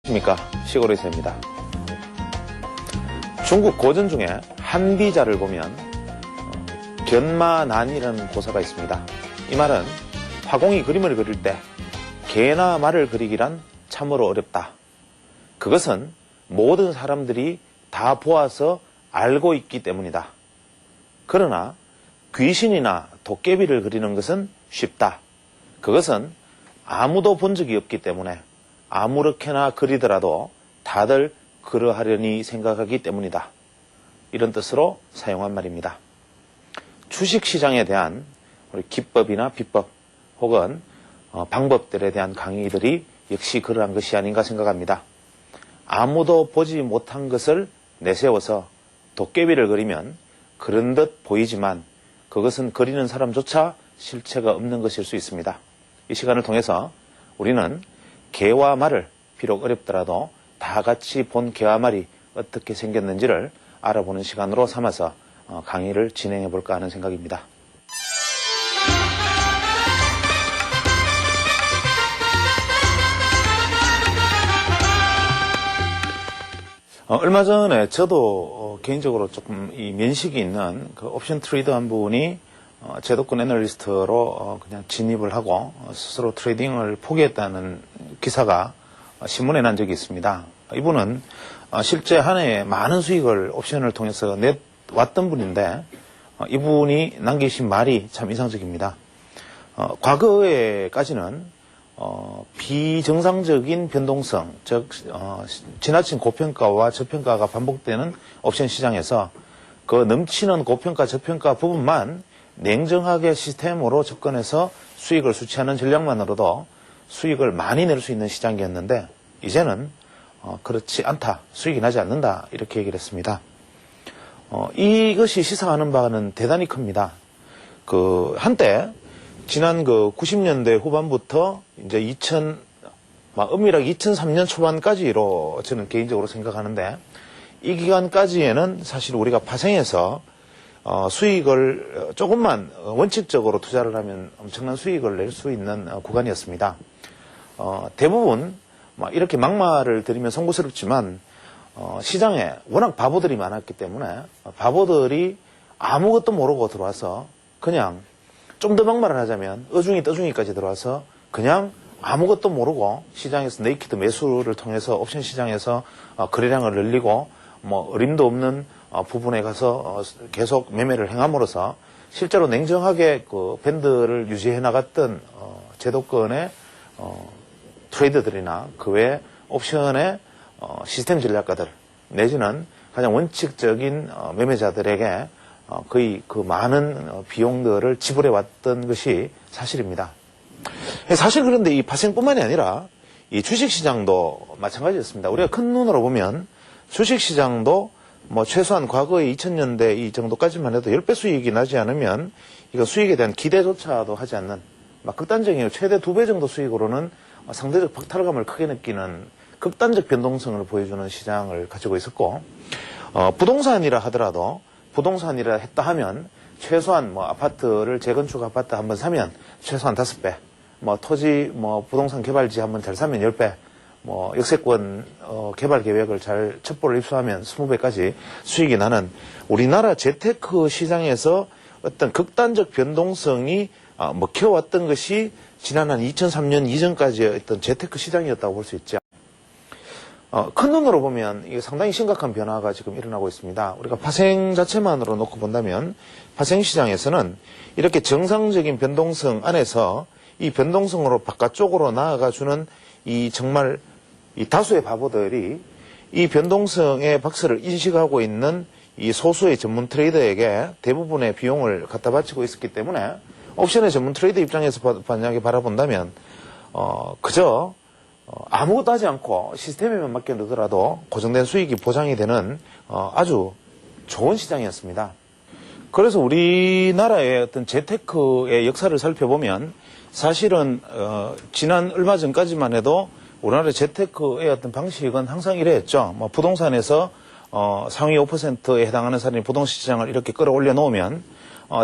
안녕하십니까, 시골의새입니다. 중국 고전 중에 한비자를 보면 견마난이라는 고사가 있습니다. 이 말은 화공이 그림을 그릴 때 개나 말을 그리기란 참으로 어렵다. 그것은 모든 사람들이 다 보아서 알고 있기 때문이다. 그러나 귀신이나 도깨비를 그리는 것은 쉽다. 그것은 아무도 본 적이 없기 때문에 아무렇게나 그리더라도 다들 그러하려니 생각하기 때문이다. 이런 뜻으로 사용한 말입니다. 주식시장에 대한 우리 기법이나 비법 혹은 방법들에 대한 강의들이 역시 그러한 것이 아닌가 생각합니다. 아무도 보지 못한 것을 내세워서 도깨비를 그리면 그런 듯 보이지만 그것은 그리는 사람조차 실체가 없는 것일 수 있습니다. 이 시간을 통해서 우리는 개와 말을 비록 어렵더라도 다 같이 본 개와 말이 어떻게 생겼는지를 알아보는 시간으로 삼아서 강의를 진행해 볼까 하는 생각입니다. 얼마 전에 저도 개인적으로 조금 이 면식이 있는 그 옵션 트레이더 한 분이 제도권 애널리스트로 그냥 진입을 하고 스스로 트레이딩을 포기했다는 기사가 신문에 난 적이 있습니다. 이분은 실제 한 해에 많은 수익을 옵션을 통해서 내왔던 분인데 이분이 남기신 말이 참 인상적입니다. 과거에까지는 비정상적인 변동성, 즉 지나친 고평가와 저평가가 반복되는 옵션 시장에서 그 넘치는 고평가, 저평가 부분만 냉정하게 시스템으로 접근해서 수익을 수취하는 전략만으로도 수익을 많이 낼 수 있는 시장이었는데 이제는 그렇지 않다, 수익이 나지 않는다 이렇게 얘기를 했습니다. 이것이 시사하는 바는 대단히 큽니다. 한때 지난 90년대 후반부터 이제 엄밀하게 2003년 초반까지로 저는 개인적으로 생각하는데 이 기간까지에는 사실 우리가 파생해서 수익을 조금만 원칙적으로 투자를 하면 엄청난 수익을 낼 수 있는 구간이었습니다. 대부분 이렇게 막말을 드리면 송구스럽지만 시장에 워낙 바보들이 많았기 때문에 바보들이 아무것도 모르고 들어와서 그냥 좀 더 막말을 하자면 어중이 떠중이까지 들어와서 그냥 아무것도 모르고 시장에서 네이키드 매수를 통해서 옵션 시장에서 거래량을 늘리고 어림도 없는 부분에 가서 계속 매매를 행함으로써 실제로 냉정하게 그 밴드를 유지해 나갔던 제도권의 트레이더들이나 그 외 옵션의 시스템 전략가들 내지는 가장 원칙적인 매매자들에게 거의 그 많은 비용들을 지불해 왔던 것이 사실입니다. 사실 그런데 이 파생뿐만이 아니라 이 주식시장도 마찬가지였습니다. 우리가 큰 눈으로 보면 주식시장도 최소한 과거의 2000년대 이 정도까지만 해도 10배 수익이 나지 않으면 이거 수익에 대한 기대조차도 하지 않는 극단적인 최대 2배 정도 수익으로는 상대적 박탈감을 크게 느끼는 극단적 변동성을 보여주는 시장을 가지고 있었고 부동산이라 하더라도 부동산이라 했다 하면 최소한 아파트를 재건축 아파트 한번 사면 최소한 5배 토지 부동산 개발지 한번 잘 사면 10배 역세권 개발 계획을 잘 첩보를 입수하면 20배까지 수익이 나는 우리나라 재테크 시장에서 어떤 극단적 변동성이 먹혀왔던 것이 지난 한 2003년 이전까지의 어떤 재테크 시장이었다고 볼 수 있죠. 큰 눈으로 보면 이게 상당히 심각한 변화가 지금 일어나고 있습니다. 우리가 파생 자체만으로 놓고 본다면 파생 시장에서는 이렇게 정상적인 변동성 안에서 이 변동성으로 바깥쪽으로 나아가주는 정말 이 다수의 바보들이 이 변동성의 박스를 인식하고 있는 이 소수의 전문 트레이더에게 대부분의 비용을 갖다 바치고 있었기 때문에 옵션의 전문 트레이더 입장에서 만약에 바라본다면 그저 아무것도 하지 않고 시스템에만 맡겨 넣더라도 고정된 수익이 보장이 되는 아주 좋은 시장이었습니다. 그래서 우리나라의 어떤 재테크의 역사를 살펴보면 사실은 지난 얼마 전까지만 해도 우리나라 재테크의 어떤 방식은 항상 이래였죠. 부동산에서 상위 5%에 해당하는 사람이 부동시장을 이렇게 끌어올려 놓으면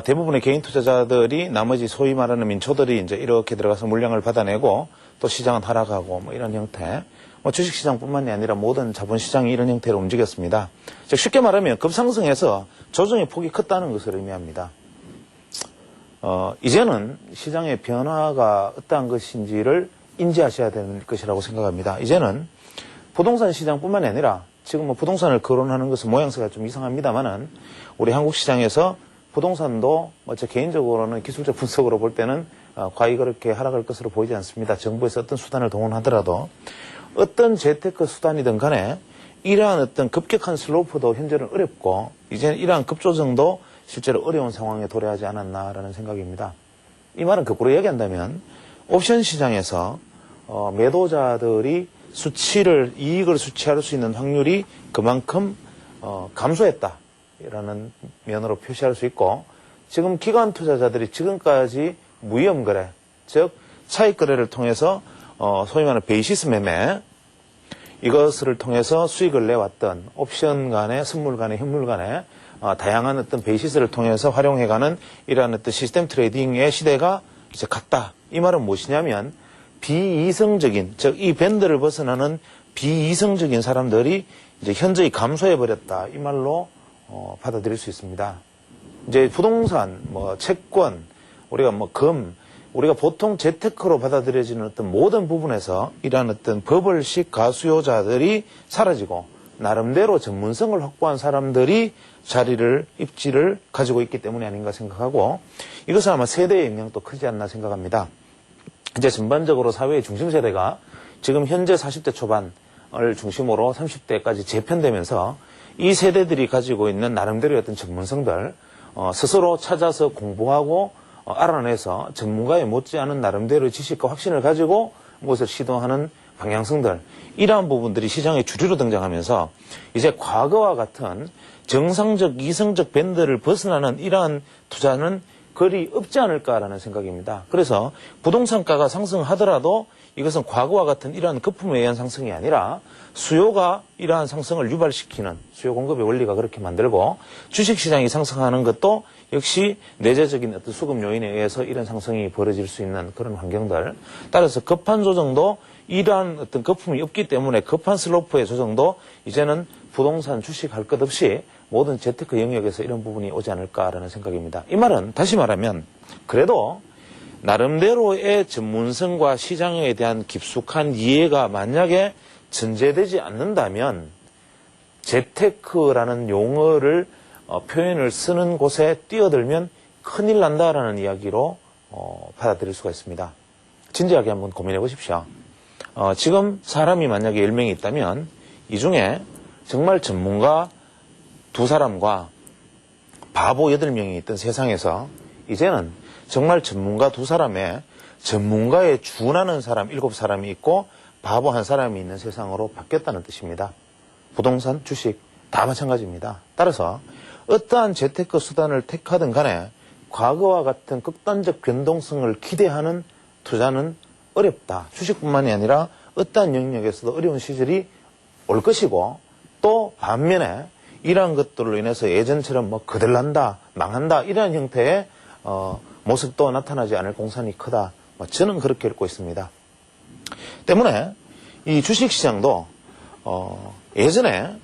대부분의 개인 투자자들이 나머지 소위 말하는 민초들이 이제 이렇게 들어가서 물량을 받아내고 또 시장은 하락하고 이런 형태. 주식시장뿐만이 아니라 모든 자본시장이 이런 형태로 움직였습니다. 즉 쉽게 말하면 급상승해서 조정의 폭이 컸다는 것을 의미합니다. 이제는 시장의 변화가 어떠한 것인지를 인지하셔야 되는 것이라고 생각합니다. 이제는 부동산 시장뿐만이 아니라 지금 부동산을 거론하는 것은 모양새가 좀 이상합니다만은 우리 한국 시장에서 부동산도 제 개인적으로는 기술적 분석으로 볼 때는 과히 그렇게 하락할 것으로 보이지 않습니다. 정부에서 어떤 수단을 동원하더라도 어떤 재테크 수단이든 간에 이러한 어떤 급격한 슬로프도 현재는 어렵고 이제는 이러한 급조정도 실제로 어려운 상황에 도래하지 않았나라는 생각입니다. 이 말은 거꾸로 얘기한다면 옵션 시장에서 매도자들이 이익을 수취할 수 있는 확률이 그만큼 감소했다라는 면으로 표시할 수 있고 지금 기관 투자자들이 지금까지 무위험 거래, 즉 차익 거래를 통해서 소위 말하는 베이시스 매매 이것을 통해서 수익을 내왔던 옵션 간의 선물 간의 현물 간의 다양한 어떤 베이시스를 통해서 활용해가는 이러한 어떤 시스템 트레이딩의 시대가 이제 갔다. 이 말은 무엇이냐면 비이성적인, 즉 이 밴드를 벗어나는 비이성적인 사람들이 이제 현저히 감소해버렸다. 이 말로 받아들일 수 있습니다. 이제 부동산, 채권, 우리가 우리가 보통 재테크로 받아들여지는 어떤 모든 부분에서 이러한 어떤 버블식 가수요자들이 사라지고 나름대로 전문성을 확보한 사람들이 입지를 가지고 있기 때문이 아닌가 생각하고 이것은 아마 세대의 영향도 크지 않나 생각합니다. 이제 전반적으로 사회의 중심 세대가 지금 현재 40대 초반을 중심으로 30대까지 재편되면서 이 세대들이 가지고 있는 나름대로의 어떤 전문성들 스스로 찾아서 공부하고 알아내서 전문가에 못지않은 나름대로의 지식과 확신을 가지고 무엇을 시도하는 방향성들 이러한 부분들이 시장의 주류로 등장하면서 이제 과거와 같은 정상적 이성적 밴드를 벗어나는 이러한 투자는 거리 없지 않을까라는 생각입니다. 그래서 부동산가가 상승하더라도 이것은 과거와 같은 이러한 거품에 의한 상승이 아니라 수요가 이러한 상승을 유발시키는 수요 공급의 원리가 그렇게 만들고 주식시장이 상승하는 것도 역시 내재적인 어떤 수급 요인에 의해서 이런 상승이 벌어질 수 있는 그런 환경들. 따라서 급한 조정도 이러한 어떤 거품이 없기 때문에 급한 슬로프의 조정도 이제는 부동산 주식 할 것 없이 모든 재테크 영역에서 이런 부분이 오지 않을까라는 생각입니다. 이 말은 다시 말하면 그래도 나름대로의 전문성과 시장에 대한 깊숙한 이해가 만약에 전제되지 않는다면 재테크라는 용어를 표현을 쓰는 곳에 뛰어들면 큰일 난다라는 이야기로 받아들일 수가 있습니다. 진지하게 한번 고민해 보십시오. 지금 사람이 만약에 10명이 있다면 이 중에 정말 전문가 2사람과 바보 8명이 있던 세상에서 이제는 정말 전문가 2사람에 전문가에 준하는 사람 7사람이 있고 바보 1사람이 있는 세상으로 바뀌었다는 뜻입니다. 부동산, 주식 다 마찬가지입니다. 따라서 어떠한 재테크 수단을 택하든 간에 과거와 같은 극단적 변동성을 기대하는 투자는 어렵다. 주식뿐만이 아니라 어떠한 영역에서도 어려운 시절이 올 것이고 또 반면에 이러한 것들로 인해서 예전처럼 거들난다, 망한다 이러한 형태의 모습도 나타나지 않을 공산이 크다. 저는 그렇게 읽고 있습니다. 때문에 이 주식시장도 예전에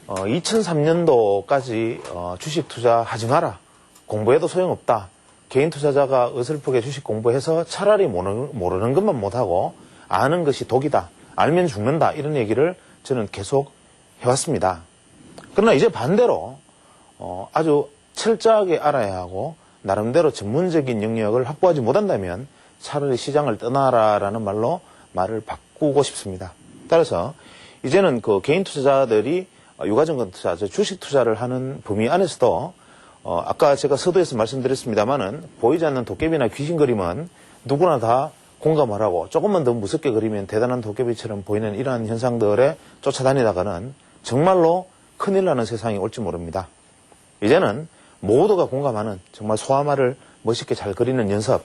2003년도까지 주식 투자하지 마라. 공부해도 소용없다. 개인 투자자가 어설프게 주식 공부해서 차라리 모르는 것만 못하고 아는 것이 독이다. 알면 죽는다. 이런 얘기를 저는 계속 해왔습니다. 그러나 이제 반대로 아주 철저하게 알아야 하고 나름대로 전문적인 영역을 확보하지 못한다면 차라리 시장을 떠나라라는 말로 말을 바꾸고 싶습니다. 따라서 이제는 그 개인 투자자들이 유가증권 투자, 주식 투자를 하는 범위 안에서도 아까 제가 서두에서 말씀드렸습니다만은 보이지 않는 도깨비나 귀신 그림은 누구나 다 공감을 하고 조금만 더 무섭게 그리면 대단한 도깨비처럼 보이는 이러한 현상들에 쫓아다니다가는 정말로 큰일 나는 세상이 올지 모릅니다. 이제는 모두가 공감하는 정말 소아마를 멋있게 잘 그리는 연습,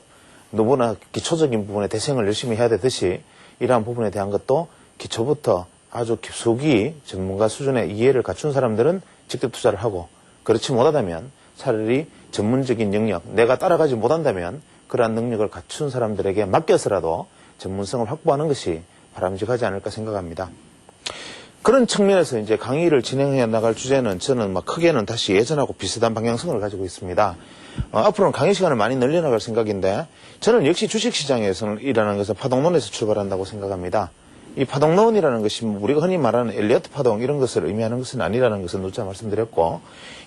누구나 기초적인 부분에 대생을 열심히 해야 되듯이 이러한 부분에 대한 것도 기초부터 아주 깊숙이 전문가 수준의 이해를 갖춘 사람들은 직접 투자를 하고 그렇지 못하다면 차라리 전문적인 영역, 내가 따라가지 못한다면 그러한 능력을 갖춘 사람들에게 맡겨서라도 전문성을 확보하는 것이 바람직하지 않을까 생각합니다. 그런 측면에서 이제 강의를 진행해 나갈 주제는 저는 크게는 다시 예전하고 비슷한 방향성을 가지고 있습니다. 앞으로는 강의 시간을 많이 늘려나갈 생각인데 저는 역시 주식시장에서는 것은 파동론에서 출발한다고 생각합니다. 이 파동론이라는 것이 우리가 흔히 말하는 엘리어트 파동 이런 것을 의미하는 것은 아니라는 것을 누차 말씀드렸고,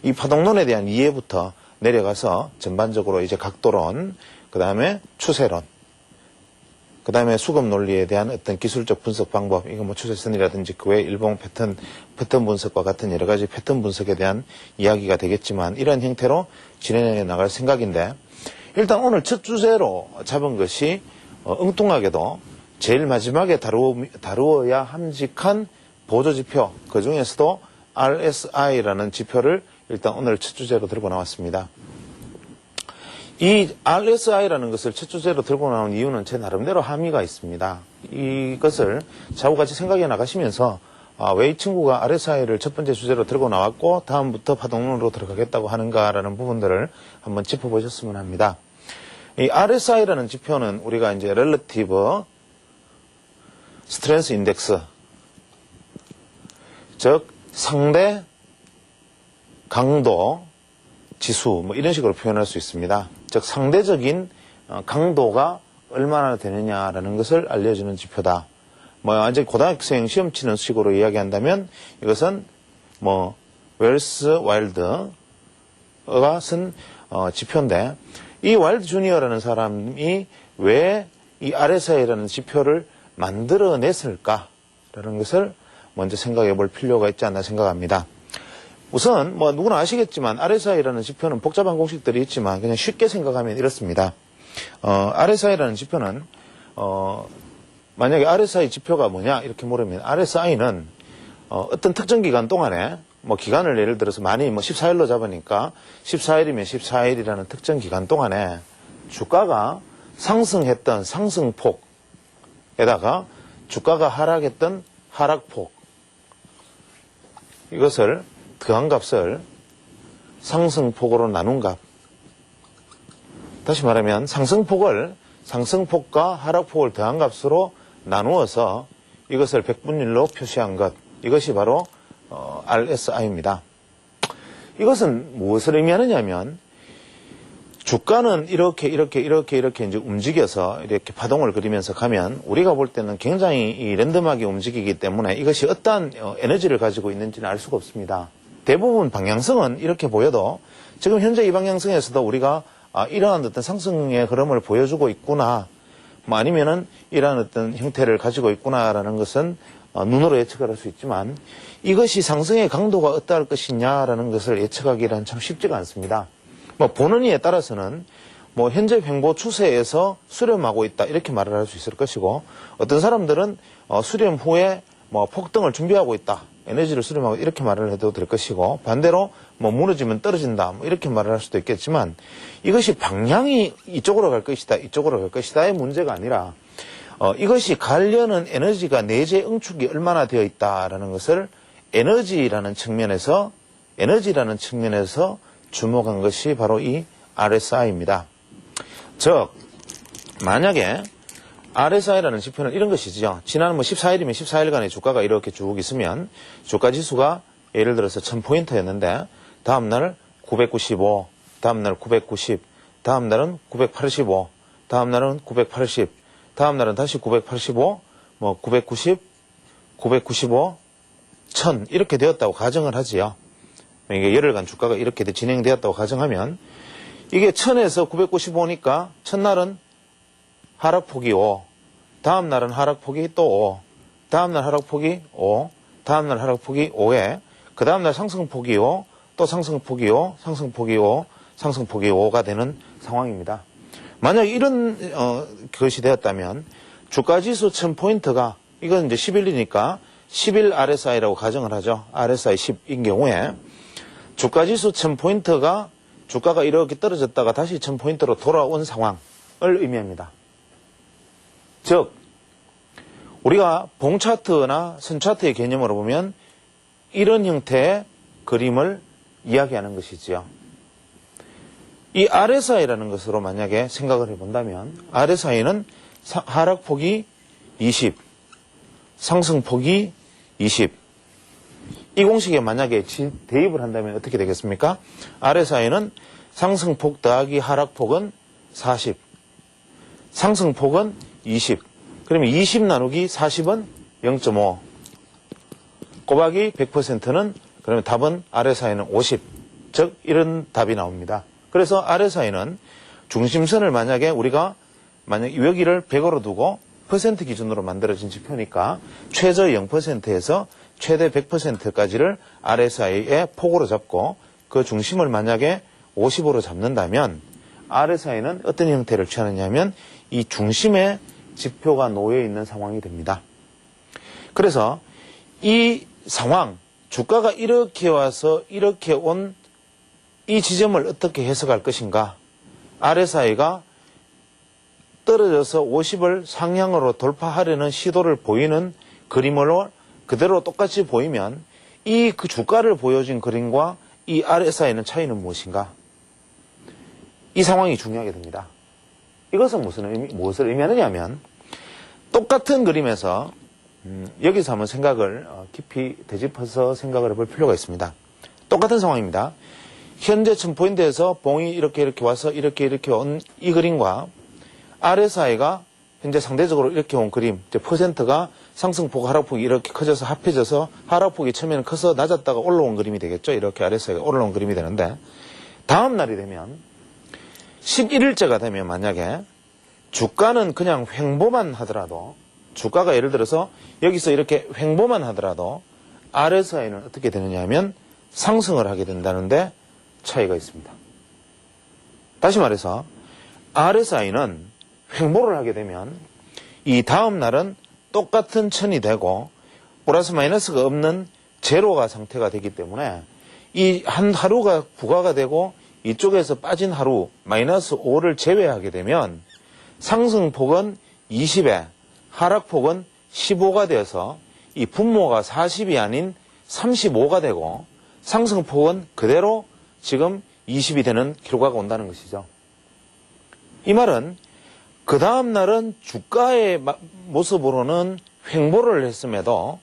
이 파동론에 대한 이해부터 내려가서 전반적으로 이제 각도론, 그 다음에 추세론, 그 다음에 수급 논리에 대한 어떤 기술적 분석 방법, 이거 추세선이라든지 그 외 일봉 패턴 분석과 같은 여러 가지 패턴 분석에 대한 이야기가 되겠지만, 이런 형태로 진행해 나갈 생각인데, 일단 오늘 첫 주제로 잡은 것이 엉뚱하게도 제일 마지막에 다루어야 함직한 보조지표, 그 중에서도 RSI라는 지표를 일단 오늘 첫 주제로 들고 나왔습니다. 이 RSI라는 것을 첫 주제로 들고 나온 이유는 제 나름대로 함의가 있습니다. 이것을 차후같이 생각해 나가시면서 왜 이 친구가 RSI를 첫 번째 주제로 들고 나왔고 다음부터 파동론으로 들어가겠다고 하는가라는 부분들을 한번 짚어보셨으면 합니다. 이 RSI라는 지표는 우리가 이제 Relative Strength Index, 즉 상대 강도 지수 이런 식으로 표현할 수 있습니다. 즉 상대적인 강도가 얼마나 되느냐라는 것을 알려주는 지표다. 이제 고등학생 시험 치는 식으로 이야기한다면 이것은 웰스 와일드가 쓴 지표인데, 이 와일드 주니어라는 사람이 왜 이 RSI라는 지표를 만들어냈을까라는 것을 먼저 생각해 볼 필요가 있지 않나 생각합니다. 우선 누구나 아시겠지만 RSI라는 지표는 복잡한 공식들이 있지만 그냥 쉽게 생각하면 이렇습니다. RSI라는 지표는 만약에 RSI 지표가 뭐냐 이렇게 물으면, RSI는 어떤 특정 기간 동안에 기간을 예를 들어서 많이 14일로 잡으니까 14일이면 14일이라는 특정 기간 동안에 주가가 상승했던 상승폭에다가 주가가 하락했던 하락폭, 이것을 더한 값을 상승폭으로 나눈 값. 다시 말하면 상승폭과 하락폭을 더한 값으로 나누어서 이것을 백분율로 표시한 것, 이것이 바로 RSI입니다. 이것은 무엇을 의미하느냐 하면, 주가는 이렇게 이제 움직여서 이렇게 파동을 그리면서 가면 우리가 볼 때는 굉장히 랜덤하게 움직이기 때문에 이것이 어떠한 에너지를 가지고 있는지는 알 수가 없습니다. 대부분 방향성은 이렇게 보여도 지금 현재 이 방향성에서도 우리가 이러한 어떤 상승의 흐름을 보여주고 있구나, 아니면은 이러한 어떤 형태를 가지고 있구나라는 것은 눈으로 예측을 할 수 있지만, 이것이 상승의 강도가 어떠할 것이냐라는 것을 예측하기란 참 쉽지가 않습니다. 보는 이에 따라서는 현재 횡보 추세에서 수렴하고 있다 이렇게 말을 할 수 있을 것이고, 어떤 사람들은 수렴 후에 폭등을 준비하고 있다, 에너지를 수렴하고 이렇게 말을 해도 될 것이고, 반대로 무너지면 떨어진다 이렇게 말을 할 수도 있겠지만, 이것이 방향이 이쪽으로 갈 것이다 이쪽으로 갈 것이다의 문제가 아니라 이것이 가려는 에너지가 내재 응축이 얼마나 되어 있다라는 것을 에너지라는 측면에서 주목한 것이 바로 이 RSI입니다. 즉 만약에 RSI라는 지표는 이런 것이죠. 지난 14일이면 14일간의 주가가 이렇게 쭉 있으면 주가 지수가 예를 들어서 1000포인트였는데 다음날 995, 다음날 990, 다음날은 985, 다음날은 980, 다음날은 다시 985, 990, 995, 1000 이렇게 되었다고 가정을 하지요. 이게 열흘간 주가가 이렇게 진행되었다고 가정하면 이게 1000에서 995니까 첫날은 하락폭이 5, 다음날은 하락폭이 또 5, 다음날 하락폭이 5, 다음날 하락폭이 5에 그 다음날 상승폭이 5, 또 상승폭이 5, 상승폭이 5, 상승폭이 5가 되는 상황입니다. 만약 이런 것이 되었다면 주가지수 1000포인트가 이건 이제 11이니까 11 RSI라고 가정을 하죠. RSI 10인 경우에 주가지수 1000포인트가 주가가 이렇게 떨어졌다가 다시 1000포인트로 돌아온 상황을 의미합니다. 즉 우리가 봉차트나 선차트의 개념으로 보면 이런 형태의 그림을 이야기하는 것이지요. 이 RSI라는 것으로 만약에 생각을 해본다면 RSI는 하락폭이 20, 상승폭이 20, 이 공식에 만약에 대입을 한다면 어떻게 되겠습니까? RSI는 상승폭 더하기 하락폭은 40, 상승폭은 20. 그러면 20 나누기 40은 0.5. 곱하기 100%는 그러면 답은 RSI는 50. 즉 이런 답이 나옵니다. 그래서 RSI는 중심선을 만약에 우리가 여기를 100으로 두고 퍼센트 기준으로 만들어진 지표니까 최저 0%에서 최대 100%까지를 RSI의 폭으로 잡고 그 중심을 만약에 50으로 잡는다면 RSI는 어떤 형태를 취하느냐면 이 중심에 지표가 놓여 있는 상황이 됩니다. 그래서 이 상황, 주가가 이렇게 와서 이렇게 온 이 지점을 어떻게 해석할 것인가? RSI가 떨어져서 50을 상향으로 돌파하려는 시도를 보이는 그림으로 그대로 똑같이 보이면 이 그 주가를 보여준 그림과 이 RSI는 차이는 무엇인가? 이 상황이 중요하게 됩니다. 이것은 무엇을 의미하느냐 하면 똑같은 그림에서 여기서 한번 생각을 깊이 되짚어서 생각을 해볼 필요가 있습니다. 똑같은 상황입니다. 현재 1000포인트에서 봉이 이렇게 와서 이렇게 온 이 그림과 RSI가 현재 상대적으로 이렇게 온 그림, 퍼센트가 상승폭, 하락폭이 이렇게 커져서 합해져서 하락폭이 처음에는 커서 낮았다가 올라온 그림이 되겠죠. 이렇게 RSI가 올라온 그림이 되는데 다음 날이 되면 11일째가 되면 만약에 주가는 그냥 횡보만 하더라도 주가가 예를 들어서 여기서 이렇게 횡보만 하더라도 RSI는 어떻게 되느냐 하면 상승을 하게 된다는데 차이가 있습니다. 다시 말해서 RSI는 횡보를 하게 되면 이 다음 날은 똑같은 천이 되고 플러스 마이너스가 없는 제로가 상태가 되기 때문에 이 한 하루가 부과가 되고 이쪽에서 빠진 하루 마이너스 5를 제외하게 되면 상승폭은 20에 하락폭은 15가 되어서 이 분모가 40이 아닌 35가 되고 상승폭은 그대로 지금 20이 되는 결과가 온다는 것이죠. 이 말은 그 다음 날은 주가의 모습으로는 횡보를 했음에도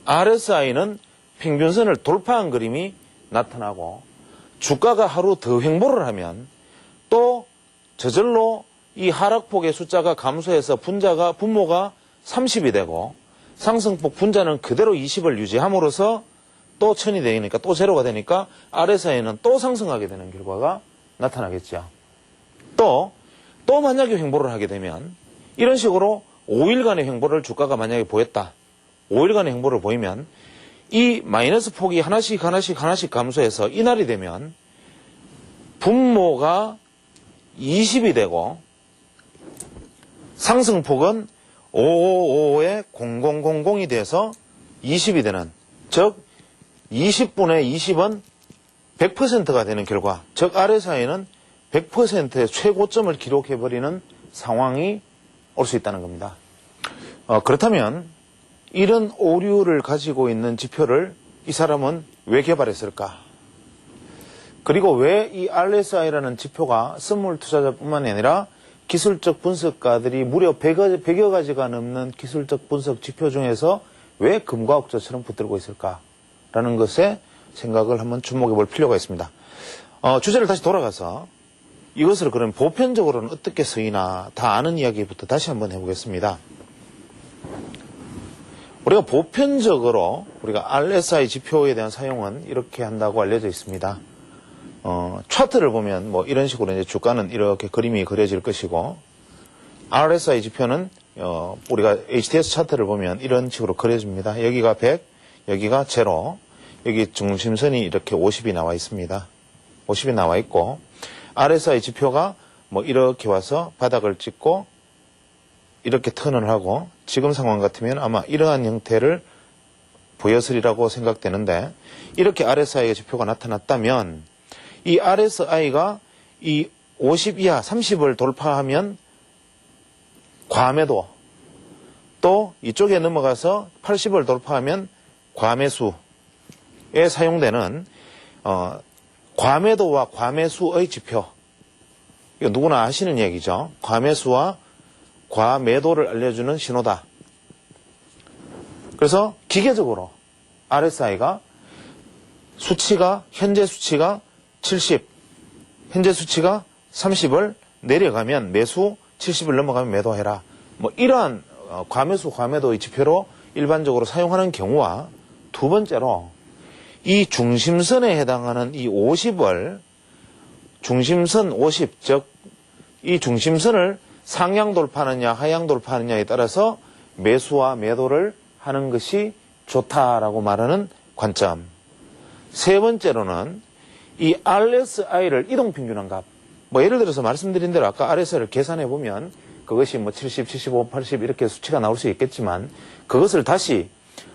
RSI는 평균선을 돌파한 그림이 나타나고 주가가 하루 더 횡보를 하면 또 저절로 이 하락폭의 숫자가 감소해서 분모가 30이 되고 상승폭 분자는 그대로 20을 유지함으로써 또 1000이 되니까 또 제로가 되니까 RSI는 또 상승하게 되는 결과가 나타나겠죠. 또 만약에 횡보를 하게 되면 이런 식으로 5일간의 횡보를 주가가 만약에 보였다. 5일간의 횡보를 보이면 이 마이너스 폭이 하나씩 감소해서 이날이 되면 분모가 20이 되고 상승폭은 555에 0000이 돼서 20이 되는, 즉 20분의 20은 100%가 되는 결과, 즉 RSI는 100%의 최고점을 기록해버리는 상황이 올 수 있다는 겁니다. 그렇다면 이런 오류를 가지고 있는 지표를 이 사람은 왜 개발했을까? 그리고 왜 이 RSI라는 지표가 선물 투자자뿐만 아니라 기술적 분석가들이 무려 100여 가지가 넘는 기술적 분석 지표 중에서 왜 금과 옥조처럼 붙들고 있을까라는 것에 생각을 한번 주목해 볼 필요가 있습니다. 주제를 다시 돌아가서 이것을 그럼 보편적으로는 어떻게 쓰이나 다 아는 이야기부터 다시 한번 해보겠습니다. 우리가 보편적으로 우리가 RSI 지표에 대한 사용은 이렇게 한다고 알려져 있습니다. 차트를 보면 뭐 이런 식으로 이제 주가는 이렇게 그림이 그려질 것이고, RSI 지표는 우리가 HTS 차트를 보면 이런 식으로 그려집니다. 여기가 100, 여기가 0, 여기 중심선이 이렇게 50이 나와 있습니다. 50이 나와 있고, RSI 지표가 뭐 이렇게 와서 바닥을 찍고 이렇게 턴을 하고, 지금 상황 같으면 아마 이러한 형태를 보였으리라고 생각되는데, 이렇게 RSI 지표가 나타났다면 이 RSI가 이 50 이하 30을 돌파하면 과매도, 또 이쪽에 넘어가서 80을 돌파하면 과매수에 사용되는 과매도와 과매수의 지표, 이거 누구나 아시는 얘기죠. 과매수와 과매도를 알려주는 신호다. 그래서 기계적으로 RSI가 수치가 현재 수치가 70, 현재 수치가 30을 내려가면 매수, 70을 넘어가면 매도해라. 뭐 이러한 과매수, 과매도의 지표로 일반적으로 사용하는 경우와 두 번째로 이 중심선에 해당하는 이 50을 중심선 50, 즉 이 중심선을 상향 돌파하느냐 하향 돌파하느냐에 따라서 매수와 매도를 하는 것이 좋다라고 말하는 관점. 세 번째로는 이 RSI를 이동평균한 값. 뭐 예를 들어서 말씀드린 대로 아까 RSI를 계산해 보면 그것이 뭐 70, 75, 80 이렇게 수치가 나올 수 있겠지만 그것을 다시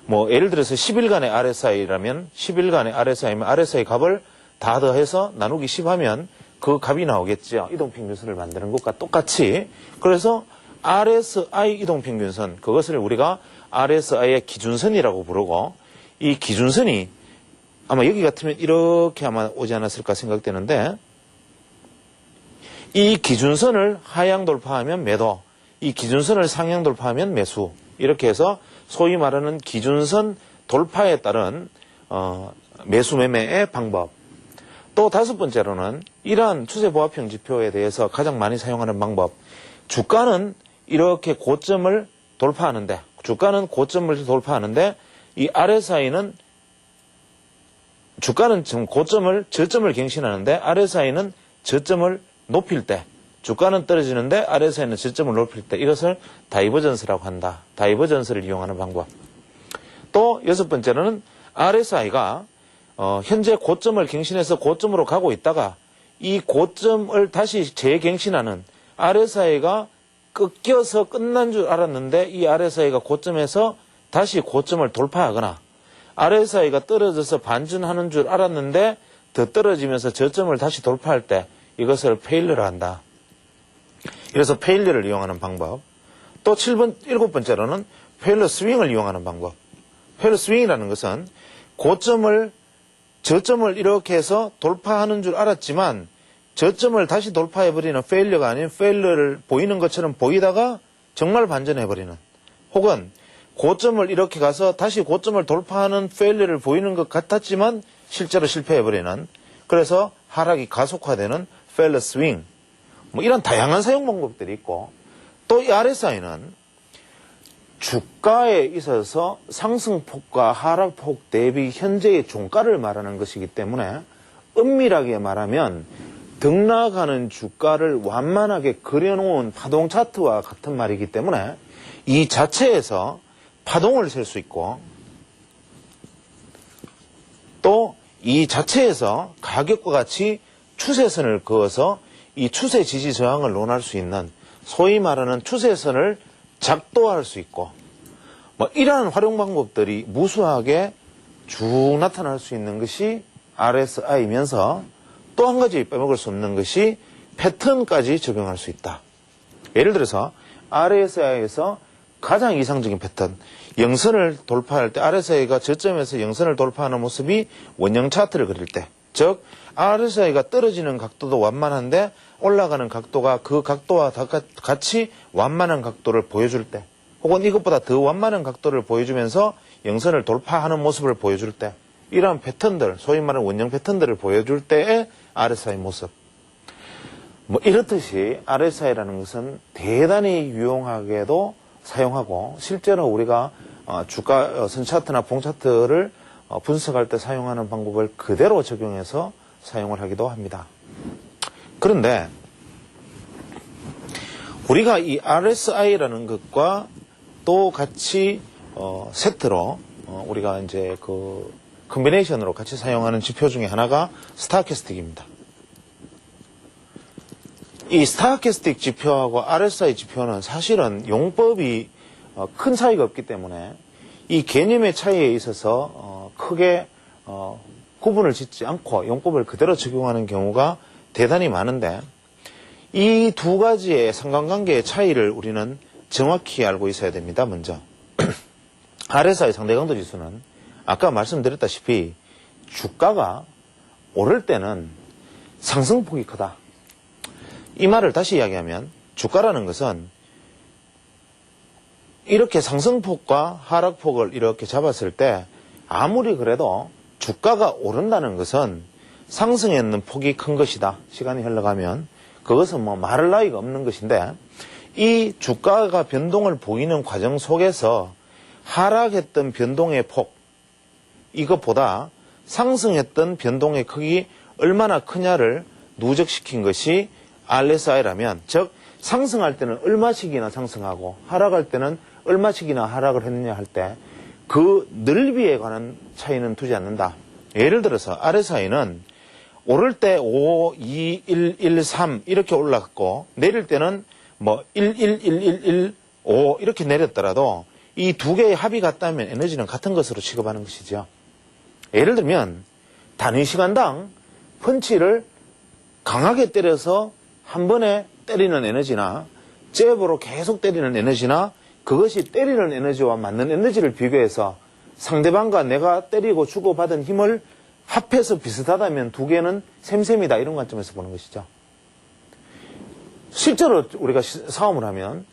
뭐 예를 들어서 10일간의 RSI라면 10일간의 RSI면 RSI 값을 다 더해서 나누기 10 하면 그 값이 나오겠죠. 이동평균선을 만드는 것과 똑같이. 그래서 RSI 이동평균선, 그것을 우리가 RSI의 기준선이라고 부르고 이 기준선이 아마 여기 같으면 이렇게 아마 오지 않았을까 생각되는데 이 기준선을 하향 돌파하면 매도, 이 기준선을 상향 돌파하면 매수 이렇게 해서 소위 말하는 기준선 돌파에 따른 매수 매매의 방법. 또 다섯 번째로는 이러한 추세보합형 지표에 대해서 가장 많이 사용하는 방법. 주가는 이렇게 고점을 돌파하는데 이 RSI는 주가는 지금 저점을 갱신하는데 RSI는 저점을 높일 때, 주가는 떨어지는데 RSI는 저점을 높일 때 이것을 다이버전스라고 한다. 다이버전스를 이용하는 방법. 또 여섯 번째로는 RSI가 현재 고점을 갱신해서 고점으로 가고 있다가 이 고점을 다시 재갱신하는 RSI가 꺾여서 끝난 줄 알았는데 이 RSI가 고점에서 다시 고점을 돌파하거나 RSI가 떨어져서 반전하는 줄 알았는데 더 떨어지면서 저점을 다시 돌파할 때 이것을 페일러를 한다. 그래서 페일러를 이용하는 방법. 또 일곱 번째로는 페일러 스윙을 이용하는 방법. 페일러 스윙이라는 것은 저점을 이렇게 해서 돌파하는 줄 알았지만 저점을 다시 돌파해버리는 페일러가 아닌 페일러를 보이는 것처럼 보이다가 정말 반전해버리는, 혹은 고점을 이렇게 가서 다시 고점을 돌파하는 페일러를 보이는 것 같았지만 실제로 실패해버리는, 그래서 하락이 가속화되는 페일러 스윙. 뭐 이런 다양한 사용 방법들이 있고, 또 이 RSI는 주가에 있어서 상승폭과 하락폭 대비 현재의 종가를 말하는 것이기 때문에 엄밀하게 말하면 등락하는 주가를 완만하게 그려놓은 파동 차트와 같은 말이기 때문에 이 자체에서 파동을 셀 수 있고 또 이 자체에서 가격과 같이 추세선을 그어서 이 추세 지지 저항을 논할 수 있는 소위 말하는 추세선을 작도할 수 있고 뭐 이러한 활용 방법들이 무수하게 쭉 나타날 수 있는 것이 RSI이면서 또 한 가지 빼먹을 수 없는 것이 패턴까지 적용할 수 있다. 예를 들어서 RSI에서 가장 이상적인 패턴, 영선을 돌파할 때 RSI가 저점에서 영선을 돌파하는 모습이 원형 차트를 그릴 때, 즉 RSI가 떨어지는 각도도 완만한데 올라가는 각도가 그 각도와 같이 완만한 각도를 보여줄 때, 혹은 이것보다 더 완만한 각도를 보여주면서 영선을 돌파하는 모습을 보여줄 때, 이러한 패턴들, 소위 말하는 원형 패턴들을 보여줄 때의 RSI 모습. 뭐 이렇듯이 RSI라는 것은 대단히 유용하게도 사용하고, 실제로 우리가 주가 선차트나 봉차트를 분석할 때 사용하는 방법을 그대로 적용해서 사용을 하기도 합니다. 그런데 우리가 이 RSI라는 것과 또 같이 세트로 우리가 이제 그 컨비네이션으로 같이 사용하는 지표 중에 하나가 스타캐스틱입니다. 이 스타캐스틱 지표하고 RSI 지표는 사실은 용법이 큰 차이가 없기 때문에 이 개념의 차이에 있어서 크게 구분을 짓지 않고 용법을 그대로 적용하는 경우가 대단히 많은데, 이 두 가지의 상관관계의 차이를 우리는 정확히 알고 있어야 됩니다. 먼저 RSI 상대강도 지수는 아까 말씀드렸다시피 주가가 오를 때는 상승폭이 크다. 이 말을 다시 이야기하면 주가라는 것은 이렇게 상승폭과 하락폭을 이렇게 잡았을 때 아무리 그래도 주가가 오른다는 것은 상승했는 폭이 큰 것이다. 시간이 흘러가면 그것은 뭐 말할 나위가 없는 것인데, 이 주가가 변동을 보이는 과정 속에서 하락했던 변동의 폭, 이것보다 상승했던 변동의 크기 얼마나 크냐를 누적시킨 것이 RSI라면, 즉 상승할 때는 얼마씩이나 상승하고 하락할 때는 얼마씩이나 하락을 했느냐 할 때 그 넓이에 관한 차이는 두지 않는다. 예를 들어서 RSI는 오를 때 5, 2, 1, 1, 3 이렇게 올랐고, 내릴 때는 뭐 1, 1, 1, 1, 1, 5 이렇게 내렸더라도 이 두 개의 합이 같다면 에너지는 같은 것으로 취급하는 것이죠. 예를 들면 단위 시간당 펀치를 강하게 때려서 한 번에 때리는 에너지나 잽으로 계속 때리는 에너지나, 그것이 때리는 에너지와 맞는 에너지를 비교해서 상대방과 내가 때리고 주고받은 힘을 합해서 비슷하다면 두 개는 셈셈이다, 이런 관점에서 보는 것이죠. 실제로 우리가 싸움을 하면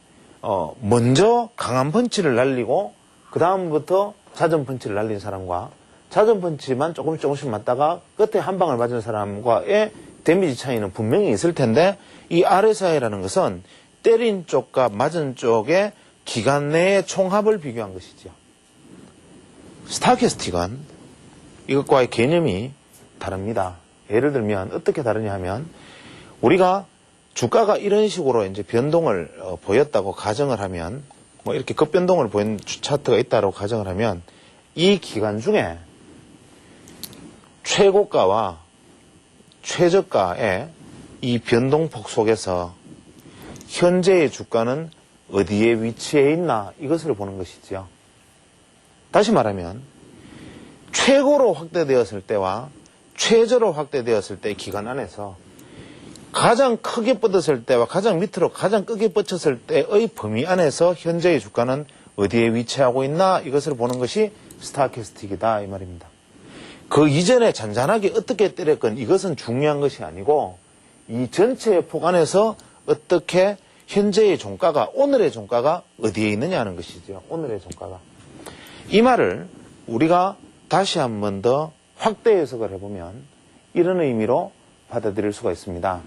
먼저 강한 펀치를 날리고 그 다음부터 잦은 펀치를 날린 사람과 잦은 펀치만 조금씩 맞다가 끝에 한 방을 맞은 사람과의 데미지 차이는 분명히 있을 텐데, 이 RSI라는 것은 때린 쪽과 맞은 쪽의 기간 내의 총합을 비교한 것이죠. 스타캐스틱은 이것과의 개념이 다릅니다. 예를 들면 어떻게 다르냐 하면, 우리가 주가가 이런 식으로 이제 변동을 보였다고 가정을 하면, 뭐 이렇게 급변동을 보인 차트가 있다고 가정을 하면, 이 기간 중에 최고가와 최저가의 이 변동폭 속에서 현재의 주가는 어디에 위치해 있나, 이것을 보는 것이지요. 다시 말하면 최고로 확대되었을 때와 최저로 확대되었을 때의 기간 안에서 가장 크게 뻗었을 때와 가장 밑으로 가장 크게 뻗쳤을 때의 범위 안에서 현재의 주가는 어디에 위치하고 있나, 이것을 보는 것이 스타캐스틱이다, 이 말입니다. 그 이전에 잔잔하게 어떻게 때렸건 이것은 중요한 것이 아니고, 이 전체의 폭 안에서 어떻게 현재의 종가가, 오늘의 종가가 어디에 있느냐 하는 것이죠. 오늘의 종가가. 이 말을 우리가 다시 한 번 더 확대 해석을 해보면 이런 의미로 받아들일 수가 있습니다.